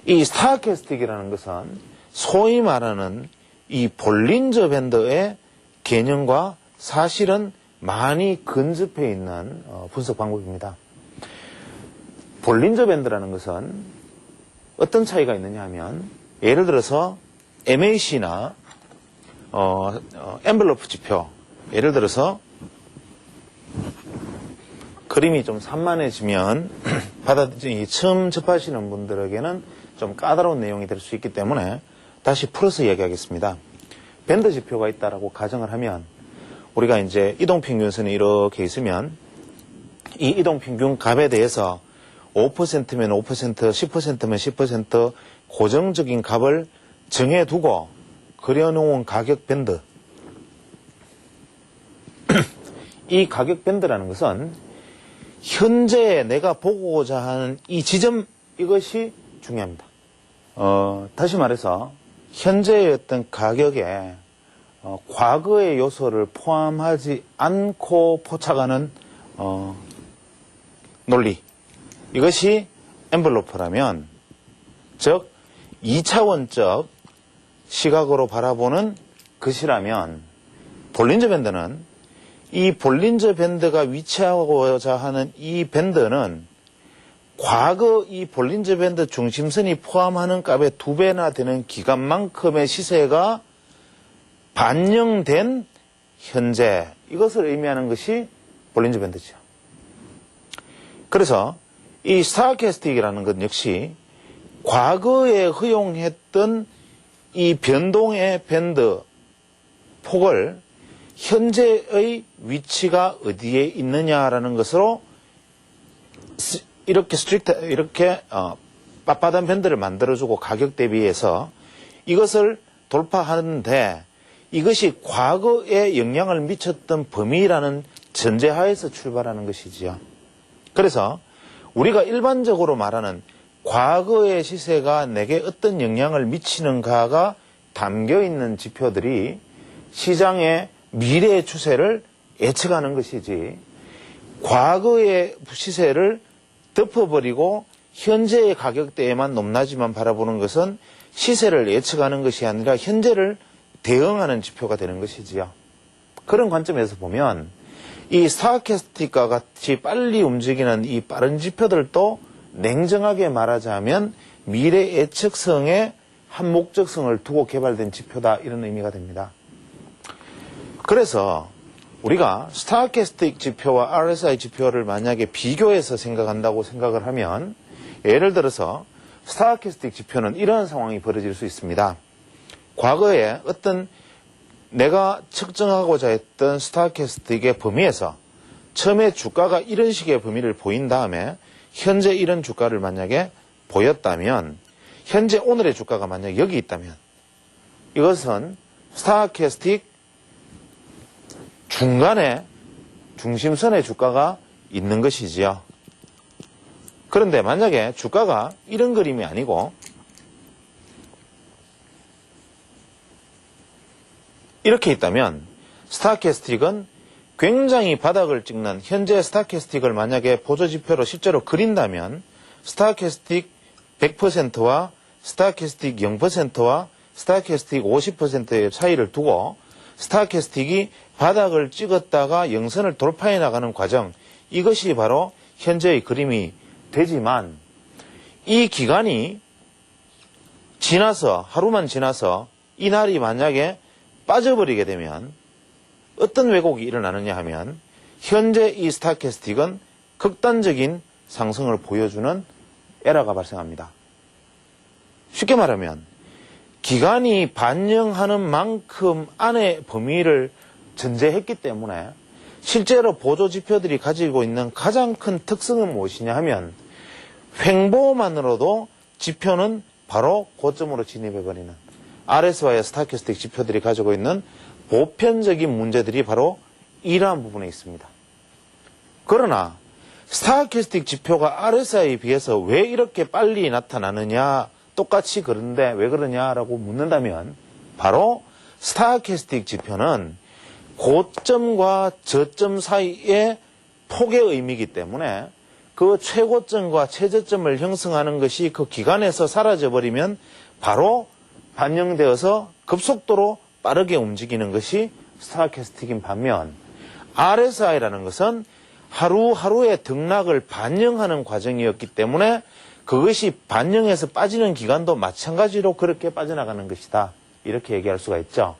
이 스타캐스틱이라는 것은 소위 말하는 이 볼린저 밴드의 개념과 사실은 많이 근접해 있는 분석 방법입니다. 볼린저 밴드라는 것은 어떤 차이가 있느냐 하면, 예를 들어서 MAC나 엔벨로프 지표, 예를 들어서 그림이 좀 산만해지면 처음 접하시는 분들에게는 좀 까다로운 내용이 될 수 있기 때문에 다시 풀어서 이야기하겠습니다. 밴드 지표가 있다라고 가정을 하면, 우리가 이제 이동평균선이 이렇게 있으면 이 이동평균 값에 대해서 5%면 5%, 10%면 10% 고정적인 값을 정해두고 그려놓은 가격 밴드. 이 가격 밴드라는 것은 현재 내가 보고자 하는 이 지점, 이것이 중요합니다. 다시 말해서 현재의 어떤 가격에 과거의 요소를 포함하지 않고 포착하는 논리, 이것이 엔벨로프라면, 즉 2차원적 시각으로 바라보는 것이라면, 볼린저 밴드는 이 볼린저 밴드가 위치하고자 하는 이 밴드는 과거 이 볼린저 밴드 중심선이 포함하는 값의 2배나 되는 기간만큼의 시세가 반영된 현재, 이것을 의미하는 것이 볼린저 밴드죠. 그래서 이 스타캐스틱이라는 것 역시 과거에 허용했던 이 변동의 밴드 폭을 현재의 위치가 어디에 있느냐라는 것으로 이렇게 빳빳한 밴드를 만들어주고 가격 대비해서 이것을 돌파하는데, 이것이 과거에 영향을 미쳤던 범위라는 전제하에서 출발하는 것이지요. 그래서 우리가 일반적으로 말하는 과거의 시세가 내게 어떤 영향을 미치는가가 담겨있는 지표들이 시장의 미래의 추세를 예측하는 것이지, 과거의 시세를 덮어버리고 현재의 가격대에만 높낮이만 바라보는 것은 시세를 예측하는 것이 아니라 현재를 대응하는 지표가 되는 것이지요. 그런 관점에서 보면 이 스타캐스틱과 같이 빨리 움직이는 이 빠른 지표들도 냉정하게 말하자면 미래 예측성의 한 목적성을 두고 개발된 지표다, 이런 의미가 됩니다. 그래서 우리가 스타캐스틱 지표와 RSI 지표를 만약에 비교해서 생각한다고 생각을 하면, 예를 들어서 스타캐스틱 지표는 이러한 상황이 벌어질 수 있습니다. 과거에 어떤 내가 측정하고자 했던 스타캐스틱의 범위에서 처음에 주가가 이런 식의 범위를 보인 다음에 현재 이런 주가를 만약에 보였다면, 현재 오늘의 주가가 만약 여기 있다면 이것은 스타캐스틱 중간에 중심선의 주가가 있는 것이지요. 그런데 만약에 주가가 이런 그림이 아니고 이렇게 있다면 스타캐스틱은 굉장히 바닥을 찍는, 현재 스타캐스틱을 만약에 보조지표로 실제로 그린다면 스타캐스틱 100%와 스타캐스틱 0%와 스타캐스틱 50%의 차이를 두고 스타캐스틱이 바닥을 찍었다가 영선을 돌파해 나가는 과정, 이것이 바로 현재의 그림이 되지만, 이 기간이 지나서, 하루만 지나서 이 날이 만약에 빠져버리게 되면 어떤 왜곡이 일어나느냐 하면, 현재 이 스타캐스틱은 극단적인 상승을 보여주는 에러가 발생합니다. 쉽게 말하면 기간이 반영하는 만큼 안의 범위를 전제했기 때문에 실제로 보조지표들이 가지고 있는 가장 큰 특성은 무엇이냐 하면, 횡보만으로도 지표는 바로 고점으로 진입해버리는, RSI와 스타캐스틱 지표들이 가지고 있는 보편적인 문제들이 바로 이러한 부분에 있습니다. 그러나 스타캐스틱 지표가 RSI에 비해서 왜 이렇게 빨리 나타나느냐, 똑같이 그런데 왜 그러냐라고 묻는다면, 바로 스타캐스틱 지표는 고점과 저점 사이의 폭의 의미이기 때문에 그 최고점과 최저점을 형성하는 것이 그 기간에서 사라져버리면 바로 반영되어서 급속도로 빠르게 움직이는 것이 스타캐스틱인 반면, RSI라는 것은 하루하루의 등락을 반영하는 과정이었기 때문에 그것이 반영해서 빠지는 기간도 마찬가지로 그렇게 빠져나가는 것이다, 이렇게 얘기할 수가 있죠.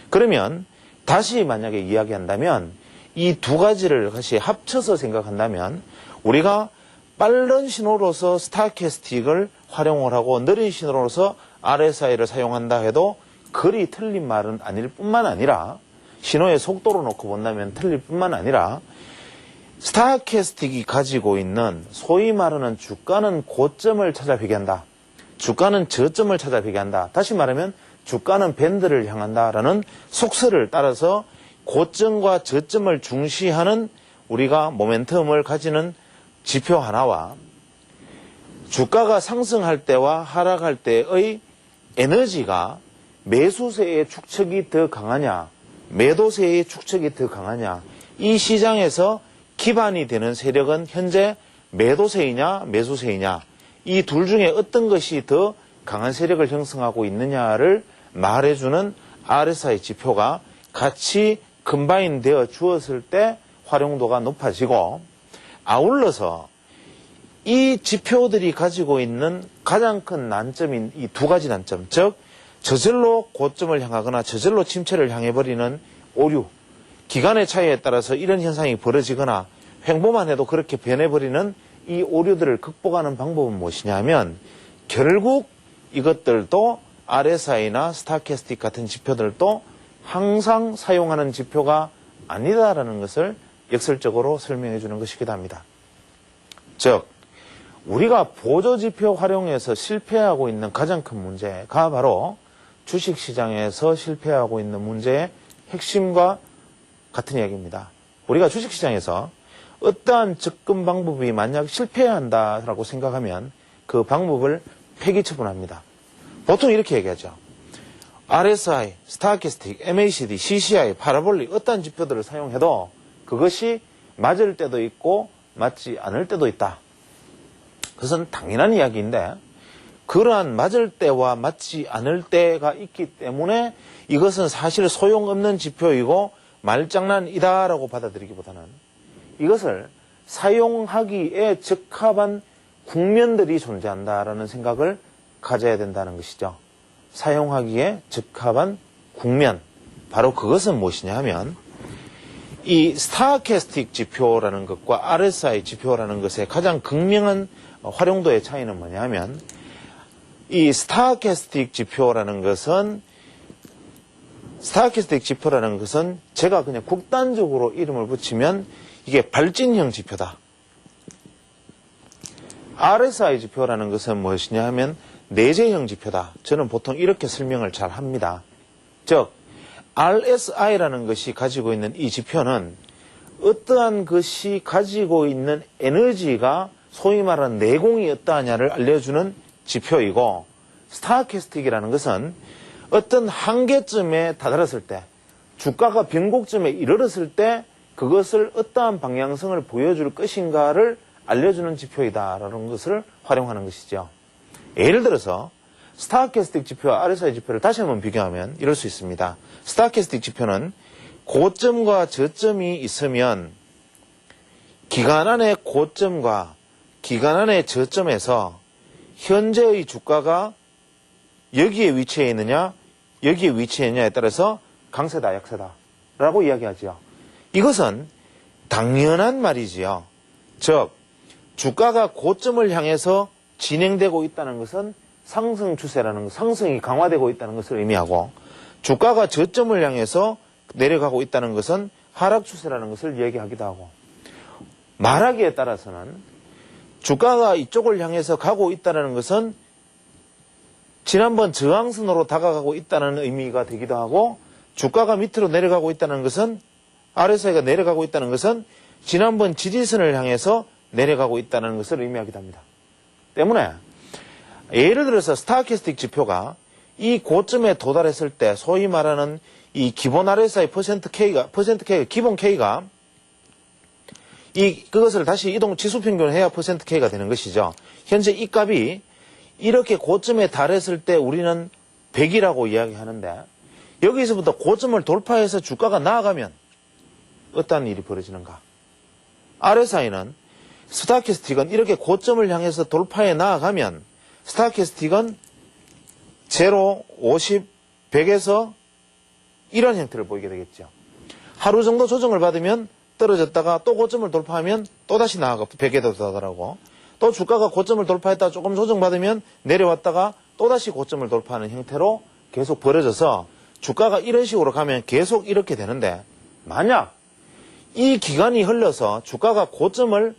그러면 다시 만약에 이야기한다면 이 두 가지를 다시 합쳐서 생각한다면, 우리가 빠른 신호로서 스타캐스틱을 활용을 하고 느린 신호로서 RSI를 사용한다 해도 그리 틀린 말은 아닐 뿐만 아니라, 신호의 속도로 놓고 본다면 틀릴 뿐만 아니라, 스타캐스틱이 가지고 있는 소위 말하는 주가는 고점을 찾아 회귀한다, 주가는 저점을 찾아 회귀한다, 다시 말하면 주가는 밴드를 향한다라는 속설을 따라서 고점과 저점을 중시하는 우리가 모멘텀을 가지는 지표 하나와, 주가가 상승할 때와 하락할 때의 에너지가 매수세의 축척이 더 강하냐, 매도세의 축척이 더 강하냐, 이 시장에서 기반이 되는 세력은 현재 매도세이냐 매수세이냐, 이 둘 중에 어떤 것이 더 강한 세력을 형성하고 있느냐를 말해주는 RSI 지표가 같이 컨바인 되어 주었을 때 활용도가 높아지고, 아울러서 이 지표들이 가지고 있는 가장 큰 난점인 이 두 가지 난점, 즉 저절로 고점을 향하거나 저절로 침체를 향해버리는 오류, 기간의 차이에 따라서 이런 현상이 벌어지거나 횡보만 해도 그렇게 변해버리는 이 오류들을 극복하는 방법은 무엇이냐 하면, 결국 이것들도 RSI나 스타캐스틱 같은 지표들도 항상 사용하는 지표가 아니다라는 것을 역설적으로 설명해 주는 것이기도 합니다. 즉 우리가 보조지표 활용해서 실패하고 있는 가장 큰 문제가 바로 주식시장에서 실패하고 있는 문제의 핵심과 같은 이야기입니다. 우리가 주식시장에서 어떠한 접근 방법이 만약 실패한다라고 생각하면 그 방법을 폐기 처분합니다. 보통 이렇게 얘기하죠. RSI, 스타캐스틱, MACD, CCI, 파라볼릭 어떠한 지표들을 사용해도 그것이 맞을 때도 있고 맞지 않을 때도 있다. 그것은 당연한 이야기인데 그러한 맞을 때와 맞지 않을 때가 있기 때문에 이것은 사실 소용없는 지표이고 말장난이다라고 받아들이기보다는 이것을 사용하기에 적합한 국면들이 존재한다라는 생각을 가져야 된다는 것이죠. 사용하기에 적합한 국면. 바로 그것은 무엇이냐 하면 이 스타캐스틱 지표라는 것과 RSI 지표라는 것의 가장 극명한 활용도의 차이는 뭐냐 하면 이 스타캐스틱 지표라는 것은 제가 그냥 극단적으로 이름을 붙이면 이게 발진형 지표다. RSI 지표라는 것은 무엇이냐 하면 내재형 지표다. 저는 보통 이렇게 설명을 잘 합니다. 즉 RSI라는 것이 가지고 있는 이 지표는 어떠한 것이 가지고 있는 에너지가 소위 말하는 내공이 어떠하냐를 알려주는 지표이고 스타캐스틱이라는 것은 어떤 한계점에 다다랐을 때 주가가 변곡점에 이르렀을 때 그것을 어떠한 방향성을 보여줄 것인가를 알려주는 지표이다라는 것을 활용하는 것이죠. 예를 들어서 스타캐스틱 지표와 RSI 지표를 다시 한번 비교하면 이럴 수 있습니다. 스타캐스틱 지표는 고점과 저점이 있으면 기간 안의 고점과 기간 안의 저점에서 현재의 주가가 여기에 위치해 있느냐 여기에 위치해 있느냐에 따라서 강세다 약세다 라고 이야기하죠. 이것은 당연한 말이지요. 즉 주가가 고점을 향해서 진행되고 있다는 것은 상승 추세라는 것, 상승이 강화되고 있다는 것을 의미하고 주가가 저점을 향해서 내려가고 있다는 것은 하락 추세라는 것을 얘기하기도 하고 말하기에 따라서는 주가가 이쪽을 향해서 가고 있다는 것은 지난번 저항선으로 다가가고 있다는 의미가 되기도 하고 주가가 밑으로 내려가고 있다는 것은 RSI가 내려가고 있다는 것은 지난번 지지선을 향해서 내려가고 있다는 것을 의미하기도 합니다. 때문에 예를 들어서 스타캐스틱 지표가 이 고점에 도달했을 때 소위 말하는 이 기본 RSI %K가 기본 K가 그것을 다시 이동 지수 평균을 해야 %K가 되는 것이죠. 현재 이 값이 이렇게 고점에 달했을 때 우리는 100이라고 이야기하는데 여기서부터 고점을 돌파해서 주가가 나아가면 어떠한 일이 벌어지는가? RSI는 스타캐스틱은 이렇게 고점을 향해서 돌파해 나아가면 스타캐스틱은 0, 50, 100에서 이런 형태를 보이게 되겠죠. 하루 정도 조정을 받으면 떨어졌다가 또 고점을 돌파하면 또다시 나아가 100에 도달하고 또 주가가 고점을 돌파했다가 조금 조정받으면 내려왔다가 또다시 고점을 돌파하는 형태로 계속 벌어져서 주가가 이런 식으로 가면 계속 이렇게 되는데 만약 이 기간이 흘러서 주가가 고점을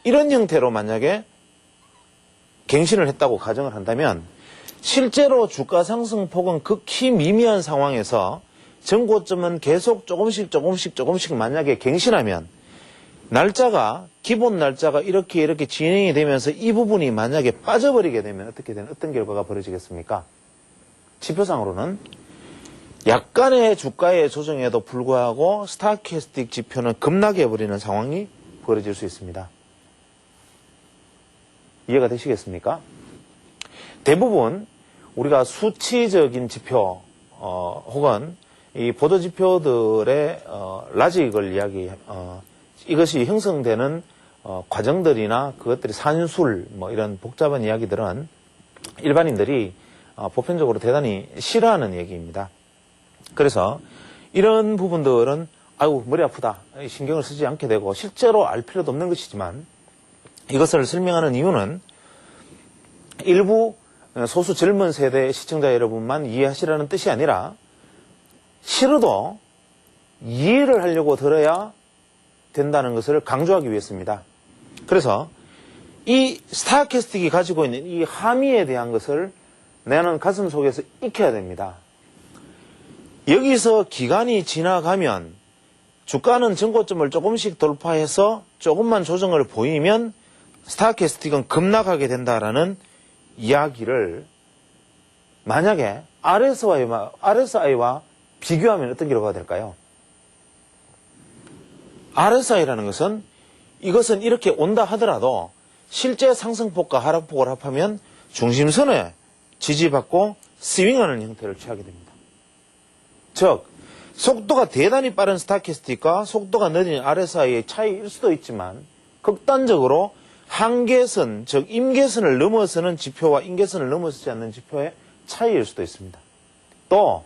이런 형태로 만약에 갱신을 했다고 가정을 한다면 실제로 주가 상승폭은 극히 미미한 상황에서 전고점은 계속 조금씩 만약에 갱신하면 날짜가 기본 날짜가 이렇게 진행이 되면서 이 부분이 만약에 빠져버리게 되면 어떤 결과가 벌어지겠습니까? 지표상으로는 약간의 주가의 조정에도 불구하고 스타캐스틱 지표는 급락해 버리는 상황이 벌어질 수 있습니다. 이해가 되시겠습니까? 대부분 우리가 수치적인 지표 혹은 이 보도 지표들의 라직을 이것이 형성되는 과정들이나 그것들이 산술 이런 복잡한 이야기들은 일반인들이 보편적으로 대단히 싫어하는 얘기입니다. 그래서 이런 부분들은 아이고 머리 아프다 신경을 쓰지 않게 되고 실제로 알 필요도 없는 것이지만 이것을 설명하는 이유는 일부 소수 젊은 세대 시청자 여러분만 이해하시라는 뜻이 아니라 싫어도 이해를 하려고 들어야 된다는 것을 강조하기 위해서입니다. 그래서 이 스타캐스틱이 가지고 있는 이 함의에 대한 것을 나는 가슴 속에서 익혀야 됩니다. 여기서 기간이 지나가면 주가는 전고점을 조금씩 돌파해서 조금만 조정을 보이면 스타캐스틱은 급락하게 된다라는 이야기를 만약에 RSI와 비교하면 어떤 결과가 될까요? RSI라는 것은 이것은 이렇게 온다 하더라도 실제 상승폭과 하락폭을 합하면 중심선에 지지받고 스윙하는 형태를 취하게 됩니다. 즉 속도가 대단히 빠른 스타캐스틱과 속도가 느린 RSI의 차이일 수도 있지만 극단적으로 한계선, 즉 임계선을 넘어서는 지표와 임계선을 넘어서지 않는 지표의 차이일 수도 있습니다. 또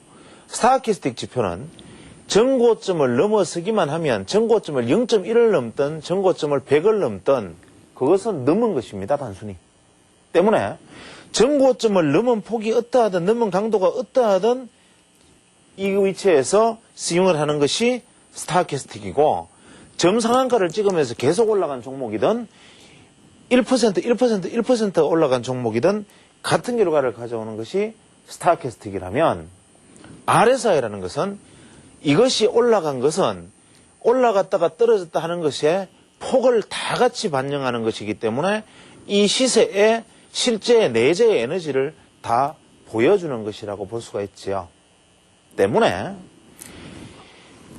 스타캐스틱 지표는 전고점을 넘어서기만 하면 전고점을 0.1을 넘든 전고점을 100을 넘든 그것은 넘은 것입니다. 단순히. 때문에 전고점을 넘은 폭이 어떠하든 넘은 강도가 어떠하든 이 위치에서 스윙을 하는 것이 스타캐스틱이고 정상한가를 찍으면서 계속 올라간 종목이든 1% 올라간 종목이든 같은 결과를 가져오는 것이 스타캐스틱이라면 RSI라는 것은 이것이 올라간 것은 올라갔다가 떨어졌다 하는 것에 폭을 다 같이 반영하는 것이기 때문에 이 시세의 실제 내재의 에너지를 다 보여주는 것이라고 볼 수가 있지요. 때문에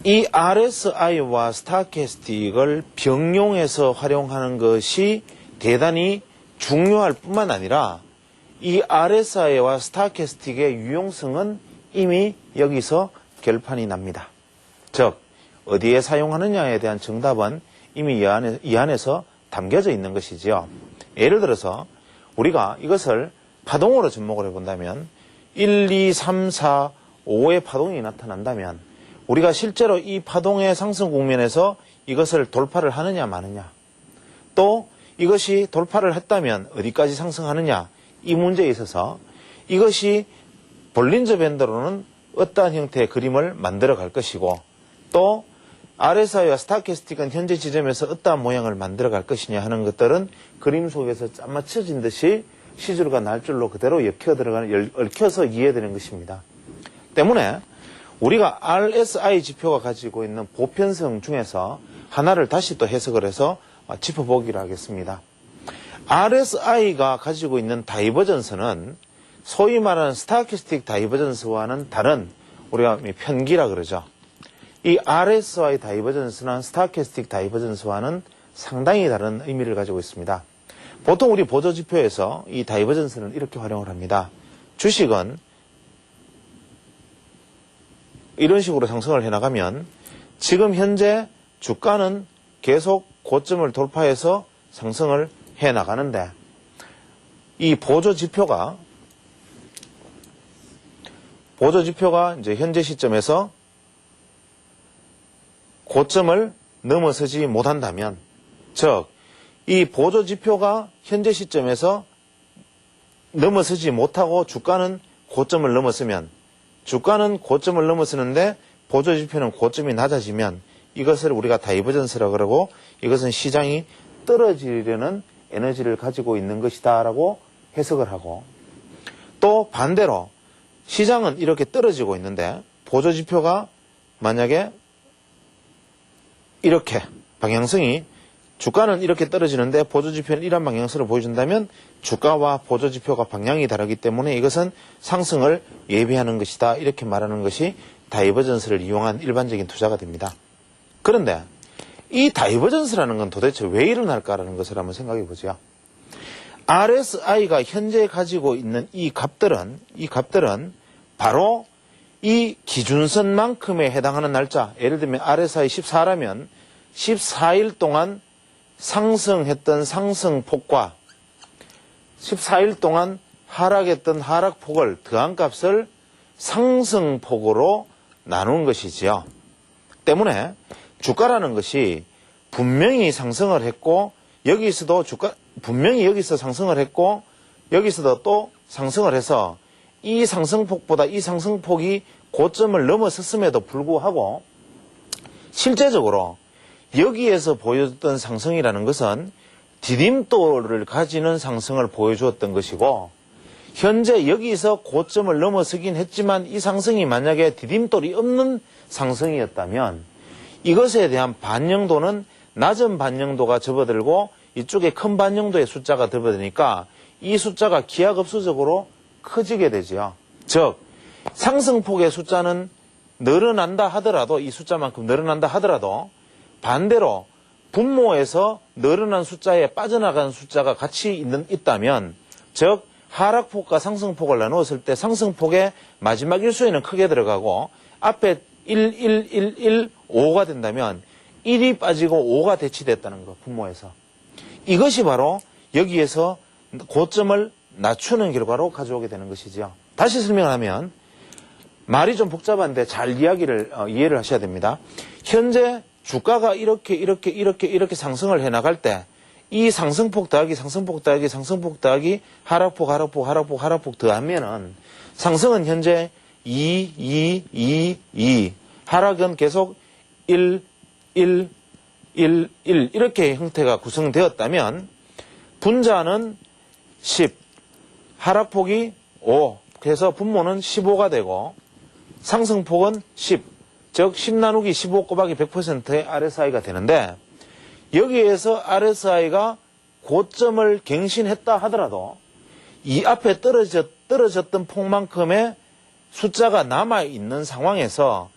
이 RSI와 스타캐스틱을 병용해서 활용하는 것이 대단히 중요할 뿐만 아니라 이 RSI와 스타캐스틱의 유용성은 이미 여기서 결판이 납니다. 즉 어디에 사용하느냐에 대한 정답은 이미 이 안에서 담겨져 있는 것이지요. 예를 들어서 우리가 이것을 파동으로 접목을 해본다면 1, 2, 3, 4, 5의 파동이 나타난다면 우리가 실제로 이 파동의 상승 국면에서 이것을 돌파를 하느냐 마느냐, 또 이것이 돌파를 했다면 어디까지 상승하느냐, 이 문제에 있어서 이것이 볼린저 밴드로는 어떠한 형태의 그림을 만들어 갈 것이고 또 RSI와 스타캐스틱은 현재 지점에서 어떠한 모양을 만들어 갈 것이냐 하는 것들은 그림 속에서 짠 맞춰진 듯이 시줄과 날줄로 그대로 얽혀서 이해되는 것입니다. 때문에 우리가 RSI 지표가 가지고 있는 보편성 중에서 하나를 다시 또 해석을 해서 짚어보기로 하겠습니다. RSI가 가지고 있는 다이버전스는 소위 말하는 스타캐스틱 다이버전스와는 다른 우리가 편기라 그러죠. 이 RSI 다이버전스나 스타캐스틱 다이버전스와는 상당히 다른 의미를 가지고 있습니다. 보통 우리 보조지표에서 이 다이버전스는 이렇게 활용을 합니다. 주식은 이런 식으로 상승을 해나가면 지금 현재 주가는 계속 고점을 돌파해서 상승을 해나가는데 이 보조지표가 이제 현재 시점에서 고점을 넘어서지 못한다면, 즉, 이 보조지표가 현재 시점에서 넘어서지 못하고 주가는 고점을 넘었으면, 주가는 고점을 넘어서는데 보조지표는 고점이 낮아지면 이것을 우리가 다이버전스라고 그러고 이것은 시장이 떨어지려는 에너지를 가지고 있는 것이다 라고 해석을 하고, 또 반대로 시장은 이렇게 떨어지고 있는데 보조지표가 만약에 이렇게 방향성이 주가는 이렇게 떨어지는데 보조지표는 이런 방향성을 보여준다면 주가와 보조지표가 방향이 다르기 때문에 이것은 상승을 예비하는 것이다 이렇게 말하는 것이 다이버전스를 이용한 일반적인 투자가 됩니다. 그런데 이 다이버전스라는 건 도대체 왜 일어날까라는 것을 한번 생각해 보죠. RSI가 현재 가지고 있는 이 값들은 바로 이 기준선만큼에 해당하는 날짜, 예를 들면 RSI 14라면 14일 동안 상승했던 상승폭과 14일 동안 하락했던 하락폭을 더한 값을 상승폭으로 나눈 것이지요. 때문에 주가라는 것이 분명히 상승을 했고 분명히 여기서 상승을 했고 여기서도 또 상승을 해서 이 상승폭보다 이 상승폭이 고점을 넘어섰음에도 불구하고 실제적으로 여기에서 보여줬던 상승이라는 것은 디딤돌을 가지는 상승을 보여주었던 것이고 현재 여기서 고점을 넘어서긴 했지만 이 상승이 만약에 디딤돌이 없는 상승이었다면 이것에 대한 반영도는 낮은 반영도가 접어들고 이쪽에 큰 반영도의 숫자가 접어드니까 이 숫자가 기하급수적으로 커지게 되지요. 즉 상승폭의 숫자는 늘어난다 하더라도 이 숫자만큼 늘어난다 하더라도 반대로 분모에서 늘어난 숫자에 빠져나간 숫자가 같이 있다면, 즉 하락폭과 상승폭을 나누었을 때 상승폭의 마지막 일수에는 크게 들어가고 앞에 1, 1, 1, 1, 5가 된다면 1이 빠지고 5가 대치됐다는 거, 분모에서. 이것이 바로 여기에서 고점을 낮추는 결과로 가져오게 되는 것이죠. 다시 설명하면, 말이 좀 복잡한데 잘 이해를 하셔야 됩니다. 현재 주가가 이렇게 상승을 해 나갈 때 이 상승폭 더하기 하락폭 더하면은 상승은 현재 2, 하락은 계속 1 이렇게 형태가 구성되었다면 분자는 10, 하락폭이 5, 그래서 분모는 15가 되고 상승폭은 10, 즉 10 나누기 15 곱하기 100%의 RSI가 되는데, 여기에서 RSI가 고점을 갱신했다 하더라도 이 앞에 떨어졌던 폭만큼의 숫자가 남아있는 상황에서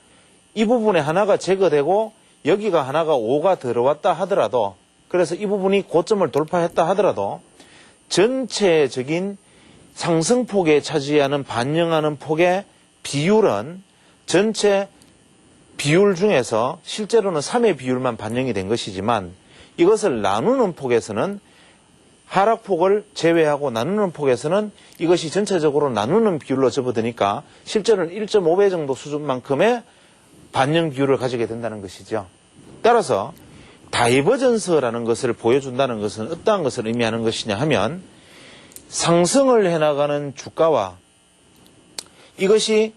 이 부분에 하나가 제거되고 여기가 하나가 5가 들어왔다 하더라도, 그래서 이 부분이 고점을 돌파했다 하더라도 전체적인 상승폭에 차지하는 반영하는 폭의 비율은 전체 비율 중에서 실제로는 3의 비율만 반영이 된 것이지만, 이것을 나누는 폭에서는 하락폭을 제외하고 나누는 폭에서는 이것이 전체적으로 나누는 비율로 접어드니까 실제로는 1.5배 정도 수준만큼의 반영 비율을 가지게 된다는 것이죠. 따라서 다이버전스라는 것을 보여준다는 것은 어떠한 것을 의미하는 것이냐 하면, 상승을 해나가는 주가와 이것이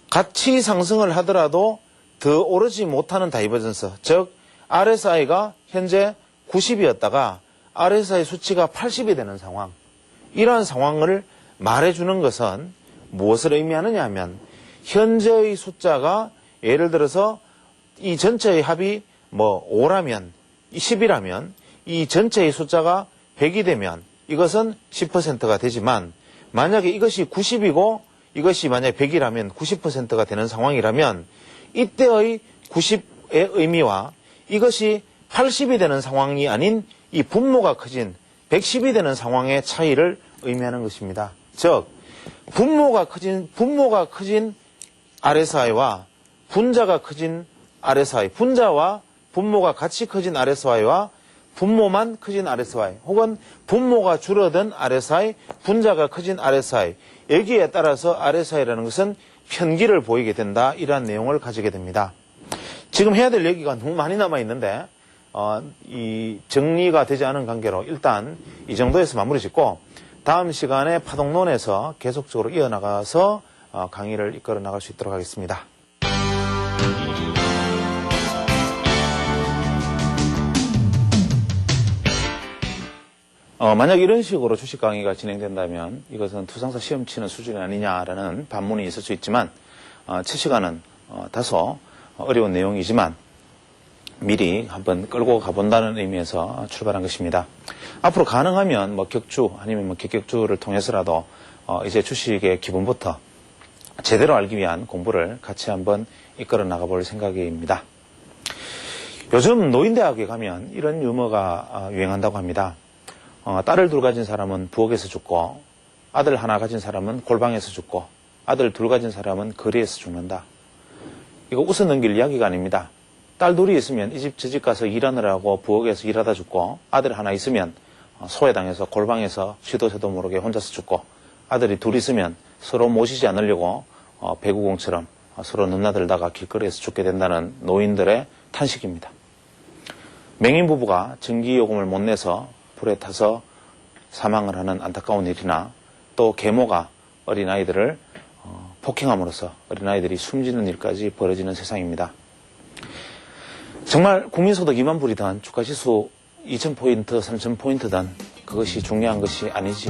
같이 상승을 하더라도 더 오르지 못하는 다이버전스, 즉 RSI가 현재 90이었다가 RSI 수치가 80이 되는 상황, 이러한 상황을 말해주는 것은 무엇을 의미하느냐 하면, 현재의 숫자가 예를 들어서 이 전체의 합이 5라면, 10이라면 이 전체의 숫자가 100이 되면 이것은 10%가 되지만, 만약에 이것이 90이고 이것이 만약에 100이라면 90%가 되는 상황이라면 이때의 90의 의미와 이것이 80이 되는 상황이 아닌 이 분모가 커진 110이 되는 상황의 차이를 의미하는 것입니다. 즉 분모가 커진 RSI와 분자가 커진 RSI, 분자와 분모가 같이 커진 RSI와 분모만 커진 RSI, 혹은 분모가 줄어든 RSI, 분자가 커진 RSI, 여기에 따라서 RSI라는 것은 편기를 보이게 된다, 이러한 내용을 가지게 됩니다. 지금 해야 될 얘기가 너무 많이 남아있는데 이 정리가 되지 않은 관계로 일단 이 정도에서 마무리 짓고, 다음 시간에 파동론에서 계속적으로 이어나가서 강의를 이끌어 나갈 수 있도록 하겠습니다. 만약 이런 식으로 주식 강의가 진행된다면 이것은 투상사 시험 치는 수준이 아니냐라는 반문이 있을 수 있지만, 첫 시간은 다소 어려운 내용이지만 미리 한번 끌고 가본다는 의미에서 출발한 것입니다. 앞으로 가능하면 격주 아니면 격격주를 통해서라도 이제 주식의 기본부터 제대로 알기 위한 공부를 같이 한번 이끌어 나가볼 생각입니다. 요즘 노인대학에 가면 이런 유머가 유행한다고 합니다. 딸을 둘 가진 사람은 부엌에서 죽고, 아들 하나 가진 사람은 골방에서 죽고, 아들 둘 가진 사람은 거리에서 죽는다. 이거 웃어 넘길 이야기가 아닙니다. 딸 둘이 있으면 이 집 저 집 가서 일하느라고 부엌에서 일하다 죽고, 아들 하나 있으면 소외당해서 골방에서 시도 새도 모르게 혼자서 죽고, 아들이 둘 있으면 서로 모시지 않으려고 배구공처럼 서로 넘나들다가 길거리에서 죽게 된다는 노인들의 탄식입니다. 맹인 부부가 전기요금을 못 내서 불에 타서 사망을 하는 안타까운 일이나, 또 계모가 어린아이들을 폭행함으로써 어린아이들이 숨지는 일까지 벌어지는 세상입니다. 정말 국민소득 2만 불이든 주가지수 2,000포인트, 3,000포인트든 그것이 중요한 것이 아니지